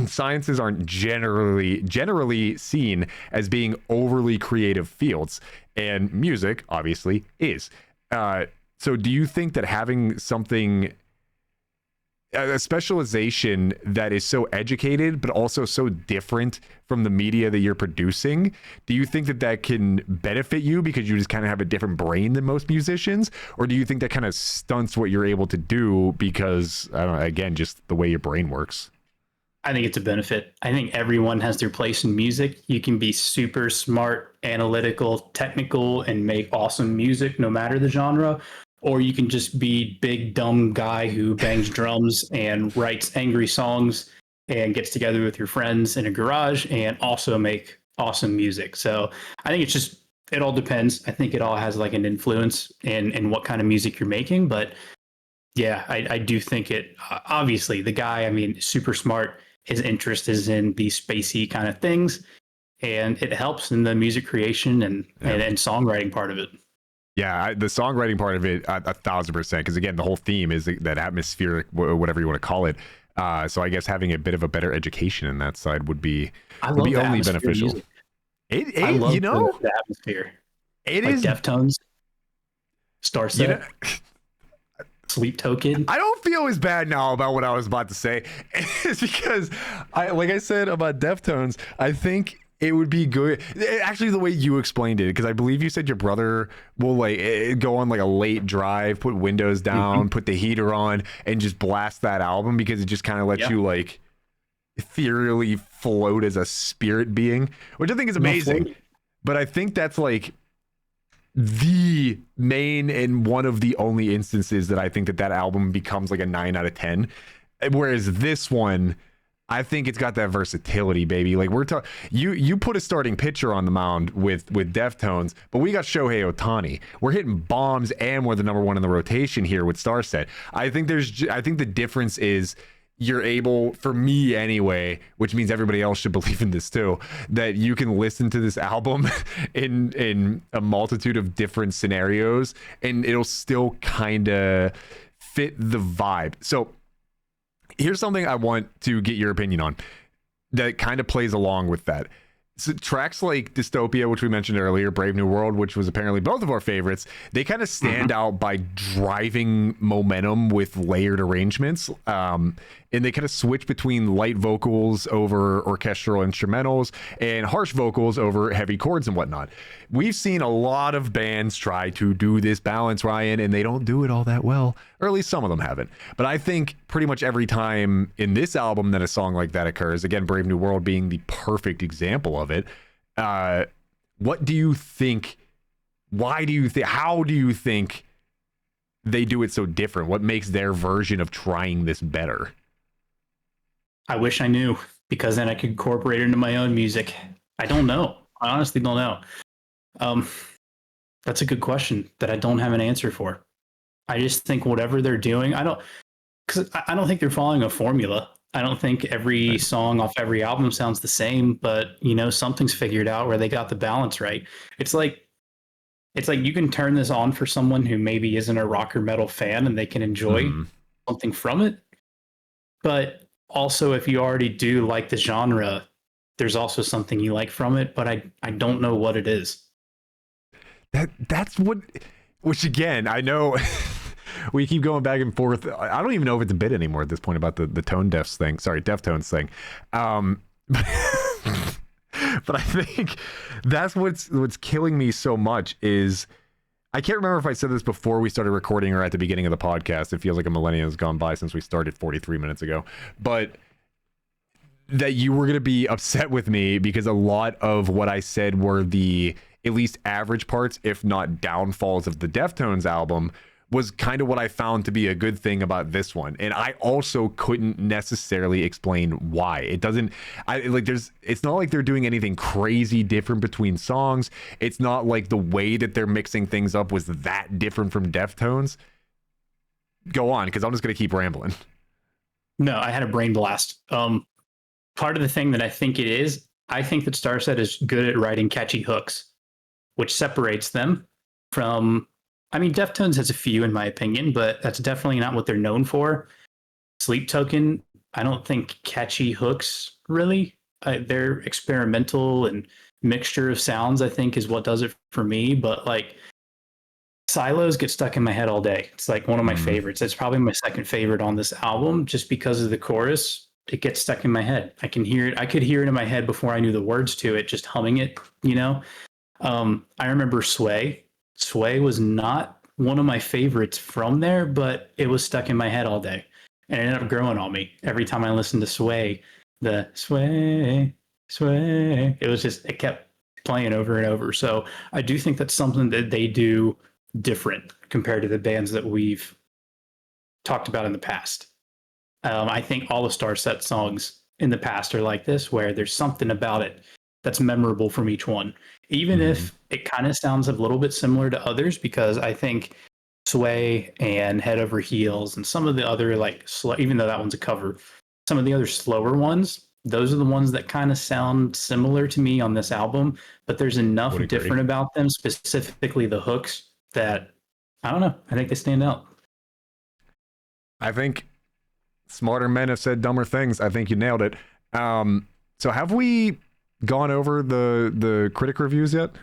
sciences aren't generally seen as being overly creative fields, and music obviously is. So do you think that having something a specialization that is so educated but also so different from the media that you're producing. Do you think that that can benefit you because you just kind of have a different brain than most musicians, or do you think that kind of stunts what you're able to do because, I don't know, again, just the way your brain works? I think it's a benefit. I think everyone has their place in music. You can be super smart, analytical, technical, and make awesome music no matter the genre. Or you can just be big dumb guy who bangs drums and writes angry songs and gets together with your friends in a garage and also make awesome music. So I think it's just it all depends. I think it all has like an influence in what kind of music you're making. But yeah, I do think it obviously the guy, I mean, super smart. His interest is in these spacey kind of things, and it helps in the music creation and songwriting part of it. Yeah, the songwriting part of it, 1,000%. Because again, the whole theme is that atmospheric, whatever you want to call it. So I guess having a bit of a better education in that side would be only beneficial. I love you know, the atmosphere. it Like is. Deftones, Starset, You know, Sleep Token. I don't feel as bad now about what I was about to say. It's because like I said about Deftones, I think it would be good. Actually, the way you explained it, because I believe you said your brother will like go on like a late drive, put windows down, put the heater on, and just blast that album because it just kind of lets you like ethereally float as a spirit being, which I think is amazing. But I think that's like the main and one of the only instances that I think that album becomes like a 9 out of 10. Whereas this one, I think it's got that versatility, baby. Like we're talking, you put a starting pitcher on the mound with Deftones, but we got Shohei Ohtani. We're hitting bombs and we're the number one in the rotation here with Starset. I think the difference is you're able, for me anyway, which means everybody else should believe in this too, that you can listen to this album in a multitude of different scenarios and it'll still kind of fit the vibe. So here's something I want to get your opinion on that kind of plays along with that. So tracks like Dystopia, which we mentioned earlier, Brave New World, which was apparently both of our favorites, they kind of stand out by driving momentum with layered arrangements. And they kind of switch between light vocals over orchestral instrumentals and harsh vocals over heavy chords and whatnot. We've seen a lot of bands try to do this balance, Ryan, and they don't do it all that well, or at least some of them haven't. But I think pretty much every time in this album that a song like that occurs, again, Brave New World being the perfect example of it, what do you think? Why do you think? How do you think they do it so different? What makes their version of trying this better? I wish I knew, because then I could incorporate it into my own music. I don't know. I honestly don't know. That's a good question that I don't have an answer for. I just think whatever they're doing, because I don't think they're following a formula. I don't think every song off every album sounds the same, but something's figured out where they got the balance right. It's like you can turn this on for someone who maybe isn't a rock or metal fan and they can enjoy something from it. But also, if you already do like the genre, there's also something you like from it, but I don't know what it is. That's what, which again, I know we keep going back and forth. I don't even know if it's a bit anymore at this point about the Tone Defs thing. Sorry, Deftones thing. But I think that's what's killing me so much is I can't remember if I said this before we started recording or at the beginning of the podcast. It feels like a millennium has gone by since we started 43 minutes ago. But that you were going to be upset with me because a lot of what I said were the at least average parts, if not downfalls, of the Deftones album was kind of what I found to be a good thing about this one. And I also couldn't necessarily explain why. It's not like they're doing anything crazy different between songs. It's not like the way that they're mixing things up was that different from Deftones. Go on, because I'm just going to keep rambling. No, I had a brain blast. Part of the thing that I think it is, I think that Starset is good at writing catchy hooks, which separates them from, I mean, Deftones has a few in my opinion, but that's definitely not what they're known for. Sleep Token, I don't think catchy hooks really. They're experimental and mixture of sounds, I think, is what does it for me. But like Silos get stuck in my head all day. It's like one of my favorites. It's probably my second favorite on this album just because of the chorus. It gets stuck in my head. I can hear it. I could hear it in my head before I knew the words to it, just humming it, you know? I remember Sway. Sway was not one of my favorites from there, but it was stuck in my head all day. And it ended up growing on me. Every time I listened to Sway, the Sway, Sway, it kept playing over and over. So I do think that's something that they do different compared to the bands that we've talked about in the past. I think all the Starset songs in the past are like this, where there's something about it that's memorable from each one, even if it kind of sounds a little bit similar to others, because I think Sway and Head Over Heels and some of the other even though that one's a cover, some of the other slower ones, those are the ones that kind of sound similar to me on this album, but there's enough different about them, specifically the hooks, that I don't know. I think they stand out. I think smarter men have said dumber things. I think you nailed it. So have we gone over the critic reviews yet?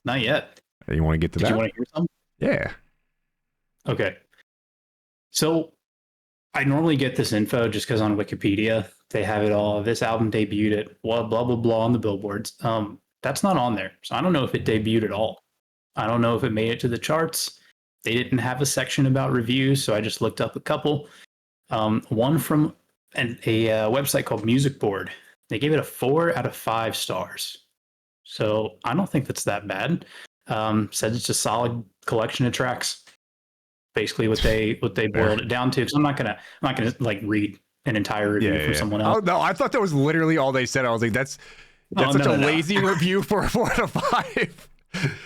Not yet. You want to get to that? Do you want to hear some? Yeah. Okay. So I normally get this info just because on Wikipedia they have it all. This album debuted at blah blah blah blah on the billboards. That's not on there, so I don't know if it debuted at all. I don't know if it made it to the charts. They didn't have a section about reviews, so I just looked up a couple. One from a website called Music Board. They gave it a 4 out of 5 stars. So I don't think that's that bad. Said it's a solid collection of tracks. Basically, what they boiled it down to. Because I'm not gonna like read an entire review from someone else. Oh no, I thought that was literally all they said. I was like, that's such a lazy review for a 4 out of 5.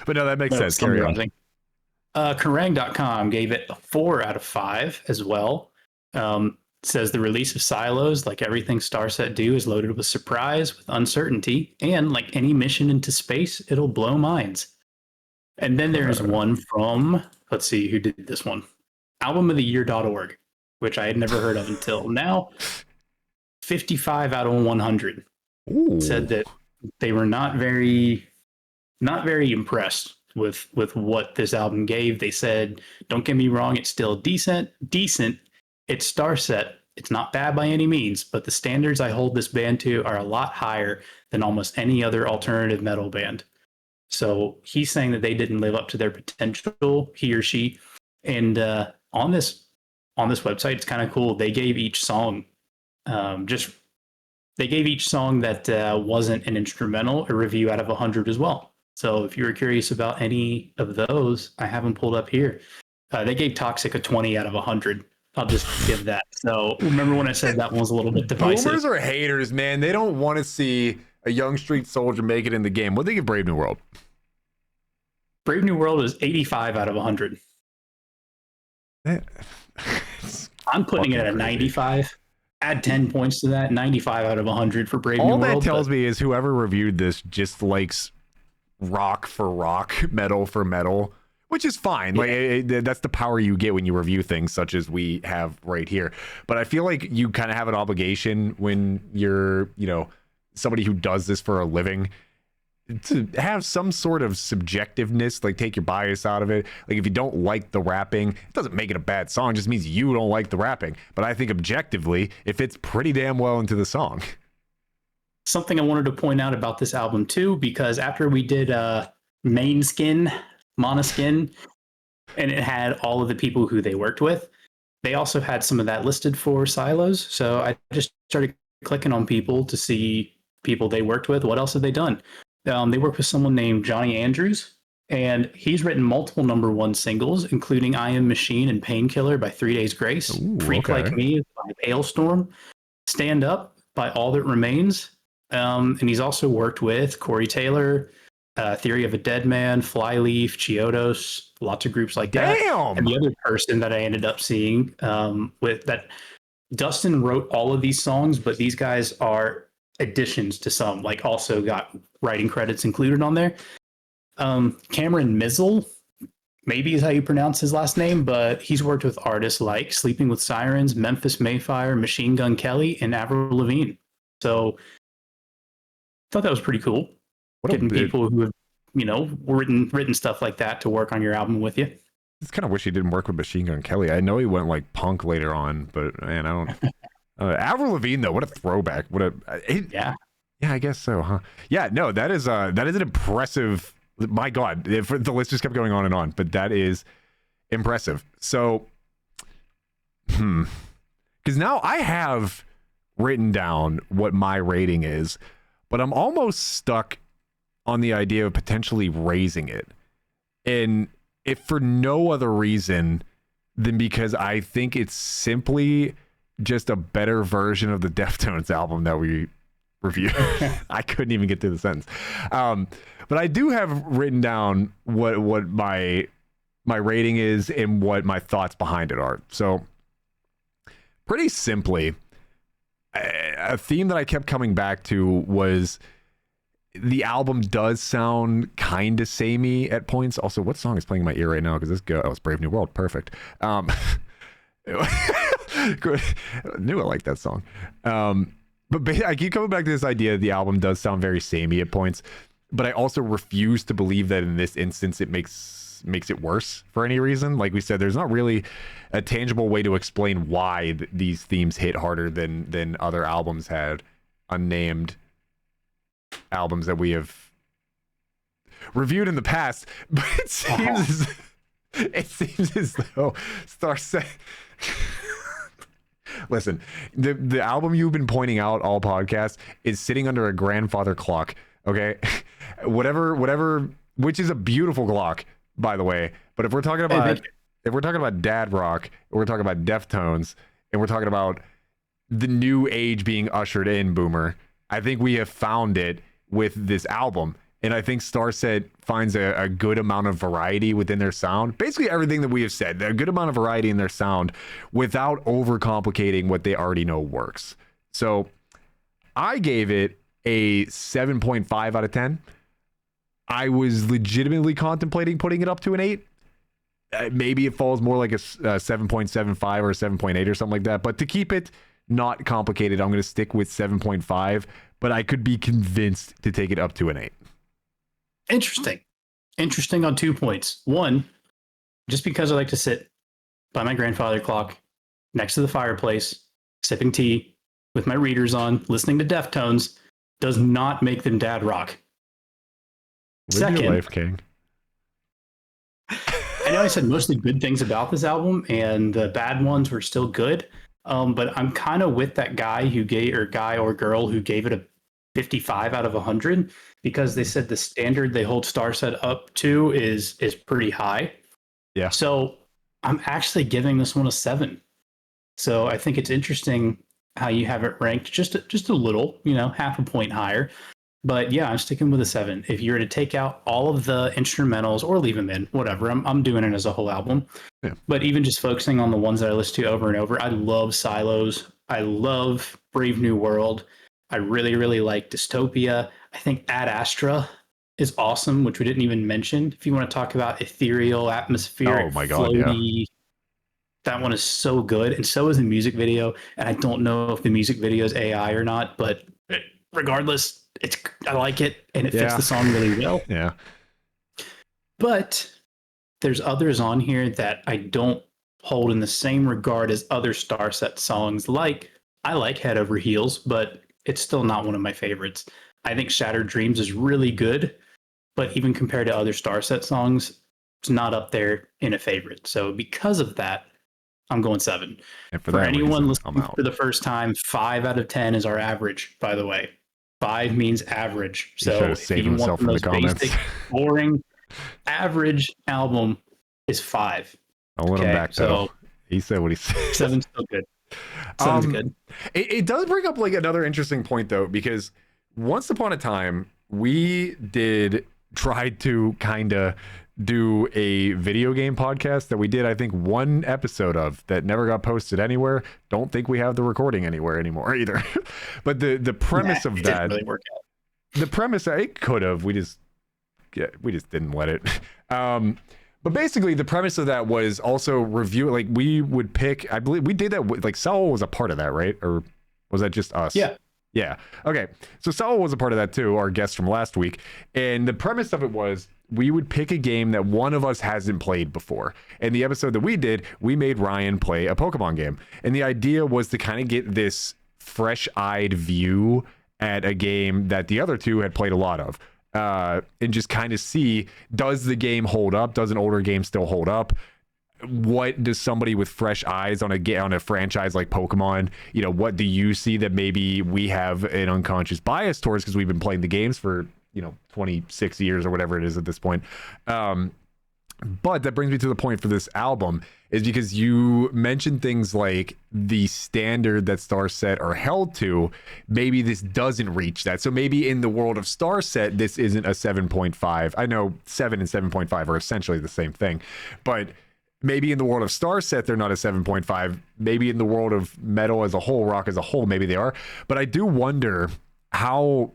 But no, that makes sense. Carry on. Kerrang.com gave it a 4 out of 5 as well. Says the release of Silos, like everything Starset do, is loaded with surprise, with uncertainty, and like any mission into space, it'll blow minds. And then there's one from, let's see who did this one, albumoftheyear.org, which I had never heard of until now. 55 out of 100. Ooh. Said that they were not very impressed with what this album gave. They said, don't get me wrong, it's still decent. It's Starset. It's not bad by any means, but the standards I hold this band to are a lot higher than almost any other alternative metal band. So he's saying that they didn't live up to their potential, he or she. And on this website, it's kind of cool. They gave each song that wasn't an instrumental a review out of 100 as well. So if you were curious about any of those, I have them pulled up here. They gave Toxic a 20 out of 100. I'll just give that. So remember when I said that one was a little bit divisive? Boomers are haters, man. They don't want to see a young street soldier make it in the game. What do they give Brave New World? Brave New World is 85 out of 100. I'm putting it at a 95. Add 10 points to that. 95 out of 100 for Brave New World. All that tells me is whoever reviewed this just likes rock for rock, metal for metal, which is fine. Yeah. Like that's the power you get when you review things such as we have right here. But I feel like you kind of have an obligation when you're, somebody who does this for a living to have some sort of subjectiveness, like take your bias out of it. Like if you don't like the rapping, it doesn't make it a bad song, it just means you don't like the rapping. But I think objectively, it fits pretty damn well into the song. Something I wanted to point out about this album too, because after we did Monoskin, and it had all of the people who they worked with, they also had some of that listed for Silos. So I just started clicking on people to see people they worked with. What else have they done? They worked with someone named Johnny Andrews, and he's written multiple #1 singles, including I Am Machine and Painkiller by 3 Days Grace, Freak Like Me by Hailstorm, Stand Up by All That Remains. And he's also worked with Corey Taylor, Theory of a Dead Man, Flyleaf, Chiodos, lots of groups like that. Damn! And the other person that I ended up seeing with that, Dustin wrote all of these songs, but these guys are additions to some, like also got writing credits included on there. Cameron Mizzle, maybe is how you pronounce his last name, but he's worked with artists like Sleeping with Sirens, Memphis Mayfire, Machine Gun Kelly, and Avril Lavigne. So I thought that was pretty cool. Getting people who have written stuff like that to work on your album with you. I just kind of wish he didn't work with Machine Gun Kelly. I know he went like punk later on, but man, I don't. Avril Lavigne though, what a throwback! Yeah, I guess so, huh? Yeah, no, that is an impressive. My God, the list just kept going on and on, but that is impressive. So, because now I have written down what my rating is, but I'm almost stuck on the idea of potentially raising it, and if for no other reason than because I think it's simply just a better version of the Deftones album that we reviewed. I couldn't even get through the sentence. But I do have written down what my rating is and what my thoughts behind it are. So pretty simply, a theme that I kept coming back to was the album does sound kind of samey at points. Also, what song is playing in my ear right now? Because it's Brave New World. Perfect. Knew I liked that song. But I keep coming back to this idea that the album does sound very samey at points, but I also refuse to believe that in this instance it makes it worse for any reason. Like we said, there's not really a tangible way to explain why these themes hit harder than other albums had, unnamed albums that we have reviewed in the past. But it seems as though Starset. Listen, the album you've been pointing out all podcast is sitting under a grandfather clock. Okay, whatever, which is a beautiful clock, by the way. But if we're talking about dad rock, we're talking about Deftones, and we're talking about the new age being ushered in, Boomer, I think we have found it with this album. And I think Starset finds a good amount of variety within their sound. Basically everything that we have said, a good amount of variety in their sound without overcomplicating what they already know works. So I gave it a 7.5 out of 10. I was legitimately contemplating putting it up to an 8. Maybe it falls more like a 7.75 or a 7.8 or something like that. But to keep it not complicated, I'm going to stick with 7.5. But I could be convinced to take it up to an 8. Interesting on 2 points. One, just because I like to sit by my grandfather clock next to the fireplace, sipping tea with my readers on, listening to Deftones, does not make them dad rock. Live your life, King. I know I said mostly good things about this album, and the bad ones were still good. But I'm kind of with that guy or girl who gave it a 55 out of 100, because they said the standard they hold Starset up to is pretty high. Yeah. So I'm actually giving this one a 7. So I think it's interesting how you have it ranked just a little, half a point higher. But yeah, I'm sticking with a 7. If you were to take out all of the instrumentals or leave them in, whatever, I'm doing it as a whole album. Yeah. But even just focusing on the ones that I listen to over and over, I love Silos. I love Brave New World. I really, really like Dystopia. I think Ad Astra is awesome, which we didn't even mention. If you want to talk about ethereal, atmospheric, floaty, yeah. That one is so good. And so is the music video. And I don't know if the music video is AI or not, but regardless, I like it, and it fits the song really well. Yeah. But there's others on here that I don't hold in the same regard as other Starset songs. Like, I like Head Over Heels, but it's still not one of my favorites. I think Shattered Dreams is really good, but even compared to other Starset songs, it's not up there in a favorite. So because of that, I'm going 7. And for anyone listening for the first time, 5 out of 10 is our average, by the way. 5 means average. So if you want the most basic, boring, average album is 5. I'll let him back, though. So he said what he said. 7's still good. 7's good. It does bring up like another interesting point, though, because once upon a time, we did try to kind of do a video game podcast that we did, I think, 1 episode of that never got posted anywhere. Don't think we have the recording anywhere anymore either. But the premise of that, didn't really work out. The premise, it could have. We just didn't let it. But basically, the premise of that was also review. Like, we would pick. I believe we did that. Like, Saul was a part of that, right? Or was that just us? Yeah. Yeah. Okay. So Saul was a part of that too, our guest from last week. And the premise of it was we would pick a game that one of us hasn't played before. And the episode that we did, we made Ryan play a Pokemon game. And the idea was to kind of get this fresh-eyed view at a game that the other two had played a lot of. And just kind of see, does the game hold up? Does an older game still hold up? What does somebody with fresh eyes on a franchise like Pokemon, what do you see that maybe we have an unconscious bias towards because we've been playing the games for 26 years or whatever it is at this point. But that brings me to the point for this album is because you mentioned things like the standard that Starset are held to, maybe this doesn't reach that. So maybe in the world of Starset, this isn't a 7.5. I know 7 and 7.5 are essentially the same thing, but maybe in the world of Starset, they're not a 7.5. Maybe in the world of metal as a whole, rock as a whole, maybe they are. But I do wonder how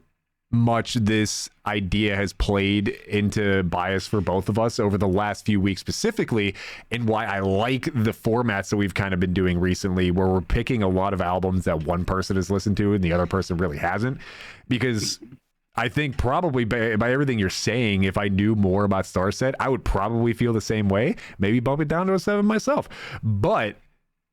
much this idea has played into bias for both of us over the last few weeks specifically, and why I like the formats that we've kind of been doing recently, where we're picking a lot of albums that one person has listened to and the other person really hasn't. Because I think probably by everything you're saying, if I knew more about Starset, I would probably feel the same way. Maybe bump it down to a 7 myself. But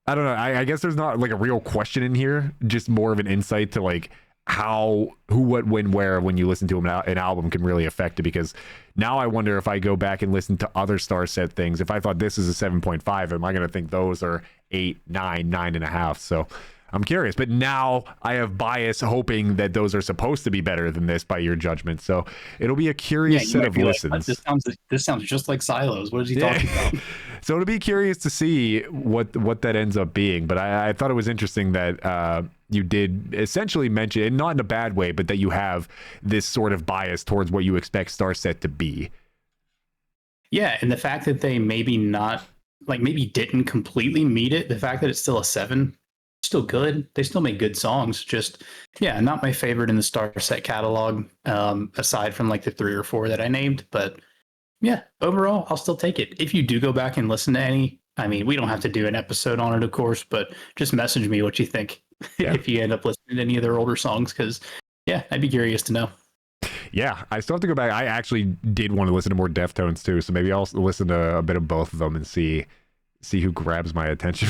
I don't know. I guess there's not like a real question in here, just more of an insight to like how, who, what, when, where, when you listen to an album can really affect it. Because now I wonder if I go back and listen to other Starset things, if I thought this is a 7.5, am I going to think those are 8, 9, 9.5? So I'm curious, but now I have bias hoping that those are supposed to be better than this by your judgment. So it'll be a curious set of listens. Like, this sounds just like Silos. What is he talking about? So it'll be curious to see what that ends up being. But I thought it was interesting that you did essentially mention, and not in a bad way, but that you have this sort of bias towards what you expect Starset to be. Yeah, and the fact that they maybe didn't completely meet it, the fact that it's still a 7, still good. They still make good songs. Just, yeah, not my favorite in the Starset catalog, aside from like the 3 or 4 that I named. But yeah, overall, I'll still take it. If you do go back and listen to any, I mean, we don't have to do an episode on it, of course, but just message me what you think if you end up listening to any of their older songs, because yeah, I'd be curious to know. Yeah, I still have to go back. I actually did want to listen to more Deftones too, so maybe I'll listen to a bit of both of them and see who grabs my attention.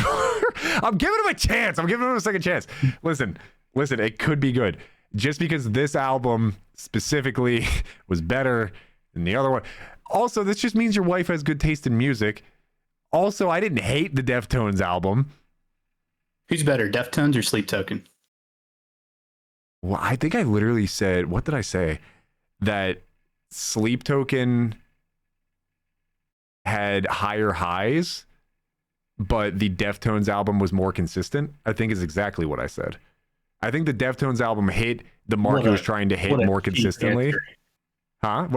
I'm giving him a chance. I'm giving him a second chance. Listen, it could be good. Just because this album specifically was better than the other one. Also, this just means your wife has good taste in music. Also, I didn't hate the Deftones album. Who's better, Deftones or Sleep Token? Well, I think I literally said, what did I say? That Sleep Token had higher highs, but the Deftones album was more consistent, I think is exactly what I said. I think the Deftones album hit the mark it was trying to hit more consistently. Huh?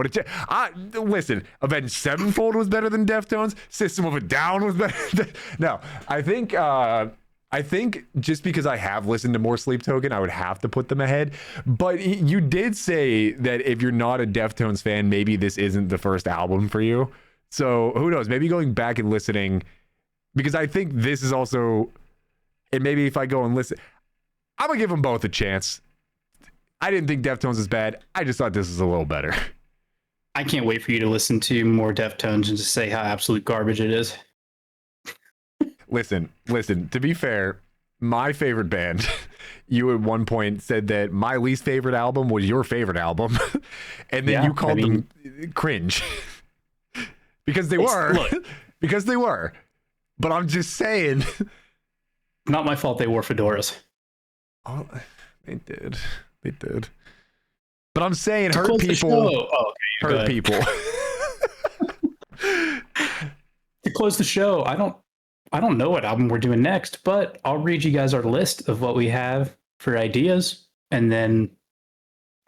Listen, Avenged Sevenfold was better than Deftones. System of a Down was better. No, I think just because I have listened to more Sleep Token, I would have to put them ahead. But you did say that if you're not a Deftones fan, maybe this isn't the first album for you. So who knows? Maybe going back and listening, because I think this is also, and maybe if I go and listen, I'm going to give them both a chance. I didn't think Deftones is bad. I just thought this is a little better. I can't wait for you to listen to more Deftones and to say how absolute garbage it is. Listen, to be fair, my favorite band, you at one point said that my least favorite album was your favorite album. And then you called them cringe. Because they were. Because they were. But I'm just saying. Not my fault they wore fedoras. Oh, they did. But I'm saying hurt people. Hurt people. To close the show, I don't know what album we're doing next, but I'll read you guys our list of what we have for ideas, and then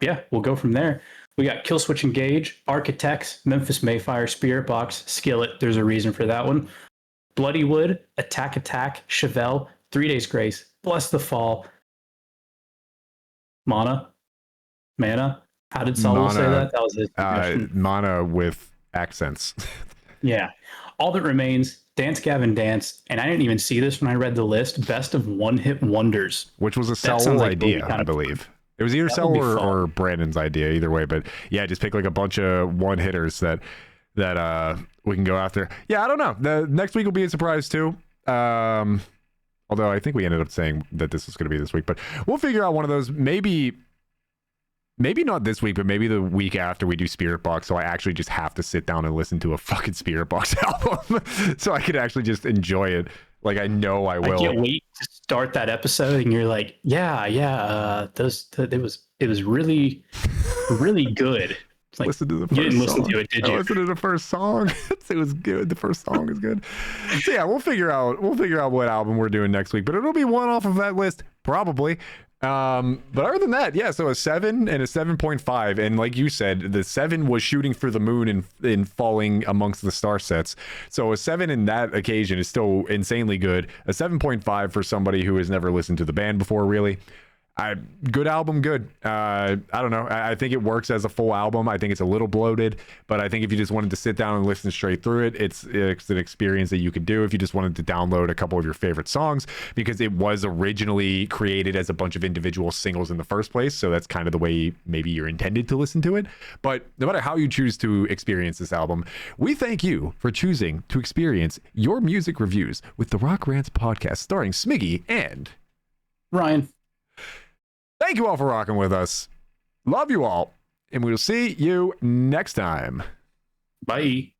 yeah, we'll go from there. We got Killswitch Engage, Architects, Memphis Mayfire, Spirit Box, Skillet. There's a reason for that one. Bloody Wood, Attack, Chevelle, 3 Days Grace, Bless the Fall, Mana. How did Saul say that? That was his Mana with accents. Yeah. All That Remains, Dance Gavin Dance, and I didn't even see this when I read the list, Best of One Hit Wonders. Which was a Saul idea, I believe. It was either That Cell would be fun. or Brandon's idea, either way. But yeah, just pick like a bunch of one hitters that we can go after. Yeah, I don't know. The next week will be a surprise too. Although I think we ended up saying that this was going to be this week, but we'll figure out one of those. Maybe not this week, but maybe the week after we do Spirit Box. So I actually just have to sit down and listen to a fucking Spirit Box album, so I could actually just enjoy it. Like I know I will. I can't wait to start that episode, and you're like, it was really, really good. It's like, Listen to the first you didn't listen song. to it, did I you? listened to the first song. It was good. The first song is good. So yeah, we'll figure out what album we're doing next week, but it'll be one off of that list probably. But other than that, yeah, so a 7 and a 7.5, and like you said, the 7 was shooting for the moon and falling amongst the star sets. So a 7 in that occasion is still insanely good. A 7.5 for somebody who has never listened to the band before, really. Good album, good. I don't know. I think it works as a full album. I think it's a little bloated, but I think if you just wanted to sit down and listen straight through it, it's an experience that you could do if you just wanted to download a couple of your favorite songs, because it was originally created as a bunch of individual singles in the first place. So that's kind of the way maybe you're intended to listen to it. But no matter how you choose to experience this album, we thank you for choosing to experience your music reviews with the Rock Rants podcast, starring Smiggy and Ryan. Thank you all for rocking with us. Love you all. And we'll see you next time. Bye.